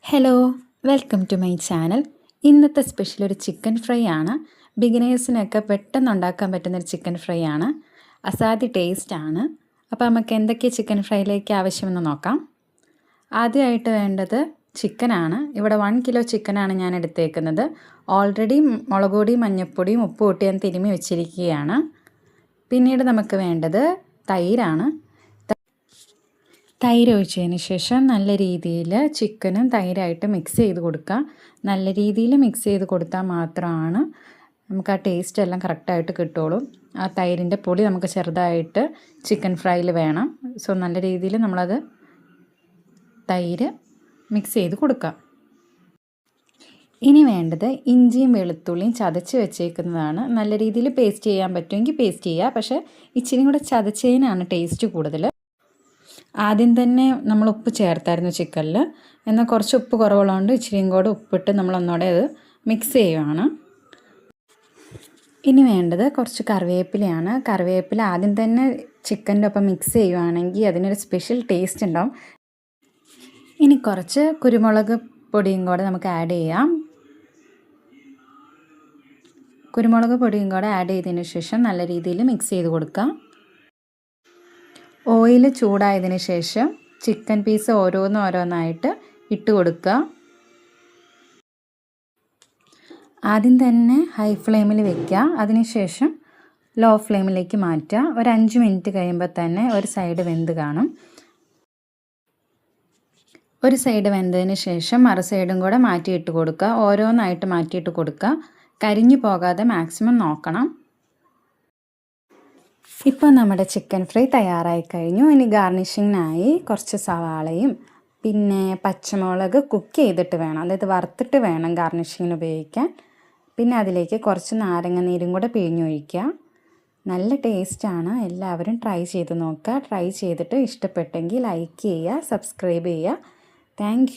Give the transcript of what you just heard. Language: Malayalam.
Hello, welcome to my channel. ഇന്നത്തെ സ്പെഷ്യൽ ഒരു ചിക്കൻ ഫ്രൈ ആണ്. ബിഗിനേഴ്സിനൊക്കെ പെട്ടെന്ന് ഉണ്ടാക്കാൻ പറ്റുന്നൊരു ചിക്കൻ ഫ്രൈ ആണ്. അസാധ്യ ടേസ്റ്റാണ്. അപ്പോൾ നമുക്ക് എന്തൊക്കെ ചിക്കൻ ഫ്രൈയിലേക്ക് ആവശ്യമെന്ന് നോക്കാം. ആദ്യമായിട്ട് വേണ്ടത് ചിക്കനാണ്. ഇവിടെ 1 കിലോ ചിക്കനാണ് ഞാൻ എടുത്തേക്കുന്നത്. ഓൾറെഡി മുളക് പൊടിയും മഞ്ഞൾപ്പൊടിയും ഉപ്പ് കൂട്ടി ഞാൻ തിരുമ്മി വെച്ചിരിക്കുകയാണ്. പിന്നീട് നമുക്ക് വേണ്ടത് തൈരാണ്. തൈര് ഒഴിച്ചതിന് ശേഷം നല്ല രീതിയിൽ ചിക്കനും തൈരായിട്ട് മിക്സ് ചെയ്ത് കൊടുക്കുക. നല്ല രീതിയിൽ മിക്സ് ചെയ്ത് കൊടുത്താൽ മാത്രമാണ് നമുക്ക് ആ ടേസ്റ്റ് എല്ലാം കറക്റ്റായിട്ട് കിട്ടുള്ളൂ. ആ തൈരിൻ്റെ പൊടി നമുക്ക് ചെറുതായിട്ട് ചിക്കൻ ഫ്രൈയിൽ വേണം. സോ നല്ല രീതിയിൽ നമ്മളത് തൈര് മിക്സ് ചെയ്ത് കൊടുക്കാം. ഇനി വേണ്ടത് ഇഞ്ചിയും വെളുത്തുള്ളിയും ചതച്ച് വെച്ചേക്കുന്നതാണ്. നല്ല രീതിയിൽ പേസ്റ്റ് ചെയ്യാൻ പറ്റുമെങ്കിൽ പേസ്റ്റ് ചെയ്യുക. പക്ഷേ ഇച്ചിരി കൂടെ ചതച്ചതിനാണ് ടേസ്റ്റ് കൂടുതൽ. ആദ്യം തന്നെ നമ്മൾ ഉപ്പ് ചേർത്തായിരുന്നു ചിക്കനിൽ. എന്നാൽ കുറച്ച് ഉപ്പ് കുറവുള്ളതുകൊണ്ട് ഇച്ചിരിയും കൂടെ ഉപ്പിട്ട് നമ്മളൊന്നുകൂടെ അത് മിക്സ് ചെയ്യുകയാണ്. ഇനി വേണ്ടത് കുറച്ച് കറിവേപ്പിലയാണ്. കറിവേപ്പില ആദ്യം തന്നെ ചിക്കൻ്റെ ഒപ്പം മിക്സ് ചെയ്യുകയാണെങ്കിൽ അതിനൊരു സ്പെഷ്യൽ ടേസ്റ്റ് ഉണ്ടാവും. ഇനി കുറച്ച് കുരുമുളക് പൊടിയും കൂടെ നമുക്ക് ആഡ് ചെയ്യാം. കുരുമുളക് പൊടിയും കൂടെ ആഡ് ചെയ്തതിന് ശേഷം നല്ല രീതിയിൽ മിക്സ് ചെയ്ത് കൊടുക്കാം. ഓയിൽ ചൂടായതിന് ശേഷം ചിക്കൻ പീസ് ഓരോന്നായിട്ട് ഇട്ട് കൊടുക്കുക. ആദ്യം തന്നെ ഹൈ ഫ്ലെയിമിൽ വയ്ക്കുക. അതിനുശേഷം ലോ ഫ്ലെയിമിലേക്ക് മാറ്റുക. ഒരു 5 മിനിറ്റ് കഴിയുമ്പോൾ തന്നെ ഒരു സൈഡ് വെന്ത് കാണും. ഒരു സൈഡ് വെന്തതിന് ശേഷം മറു സൈഡും കൂടെ മാറ്റിയിട്ട് കൊടുക്കുക. ഓരോന്നായിട്ട് മാറ്റിയിട്ട് കൊടുക്കുക. കരിഞ്ഞു പോകാതെ മാക്സിമം നോക്കണം. ഇപ്പോൾ നമ്മുടെ ചിക്കൻ ഫ്രൈ തയ്യാറായി കഴിഞ്ഞു. ഇനി ഗാർണിഷിങ്ങിനായി കുറച്ച് സവാളയും പിന്നെ പച്ചമുളക് കുക്ക് ചെയ്തിട്ട് വേണം, അതായത് വറുത്തിട്ട് വേണം ഗാർണിഷിങ്ങിന് ഉപയോഗിക്കാൻ. പിന്നെ അതിലേക്ക് കുറച്ച് നാരങ്ങ നീരും കൂടെ പിഴിഞ്ഞൊഴിക്കുക. നല്ല ടേസ്റ്റാണ്. എല്ലാവരും ട്രൈ ചെയ്ത് നോക്കുക. ട്രൈ ചെയ്തിട്ട് ഇഷ്ടപ്പെട്ടെങ്കിൽ ലൈക്ക് ചെയ്യുക, സബ്സ്ക്രൈബ് ചെയ്യുക. താങ്ക്